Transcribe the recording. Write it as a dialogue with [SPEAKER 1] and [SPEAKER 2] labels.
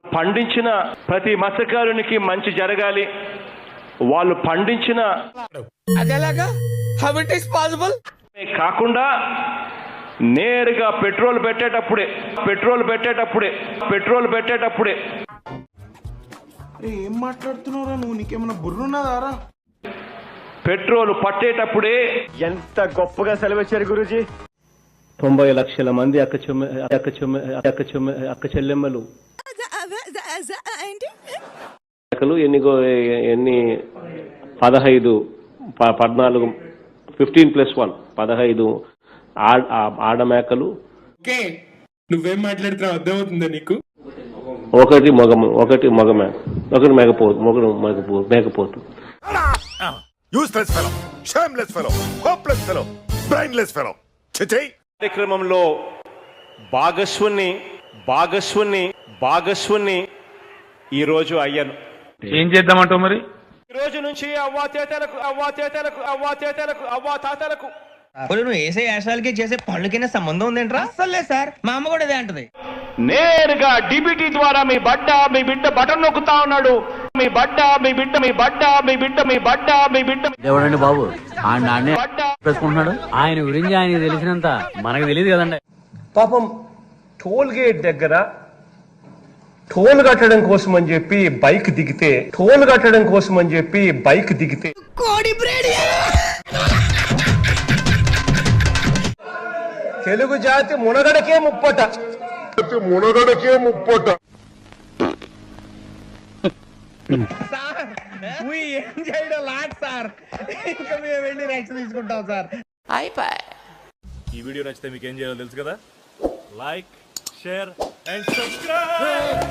[SPEAKER 1] పండించిన ప్రతి మత్స్యకారునికి మంచి జరగాలి. వాళ్ళు పండించిన కాకుండా నేరుగా పెట్రోల్ పెట్టేటప్పుడే
[SPEAKER 2] ఏం మాట్లాడుతున్నారా నువ్వు? నీకేమైనా బుర్రున్నదారా?
[SPEAKER 1] పెట్రోల్ పట్టేటప్పుడే
[SPEAKER 3] ఎంత గొప్పగా సెలవిచ్చారు గురూజీ.
[SPEAKER 1] 90 లక్షల మంది అక్క చెల్లెమ్మలు ఎన్ని 15 14 15+1 15 ఆడమేకలు.
[SPEAKER 2] నువ్వేం మాట్లాడుతున్నావు అర్థమవుతుందా నీకు?
[SPEAKER 1] ఒకటి మేకపోతు. కార్యక్రమంలో భాగస్వాన్ని ఈరోజు అయ్యాను.
[SPEAKER 4] ఏం చేద్దామంటావు మరి?
[SPEAKER 1] ఈ రోజు నుంచి అవ్వాతాతలకు
[SPEAKER 5] నువ్వు వేసే యాశాలకి చేసే పనులకైనా సంబంధం ఉందేంట్రా? అసలే సార్, మా అమ్మ కూడా అదే అంటది.
[SPEAKER 1] నేరుగా డిబిటీ ద్వారా మీ బిడ్డ బటన్ నొక్కుతా ఉన్నాడు. మీ బిడ్డ
[SPEAKER 6] ఎవడండి బాబు చేసుకుంటున్నాడు? ఆయన గురించి ఆయన తెలిసినంత మనకు తెలియదు కదండి.
[SPEAKER 7] పాపం టోల్ గేట్ దగ్గర టోల్ కట్టడం కోసం అని చెప్పి బైక్ దిగితే తెలుగు జాతి మునగడకే ముప్పట.
[SPEAKER 5] ఏం చేయడం లాట్ సార్, ఇంకా మేము వెళ్ళి రెక్స్ తీసుకుంటాం సార్.
[SPEAKER 4] ఈ వీడియో నచ్చితే మీకు ఏం చేయాలో తెలుసు కదా. Like, share and subscribe.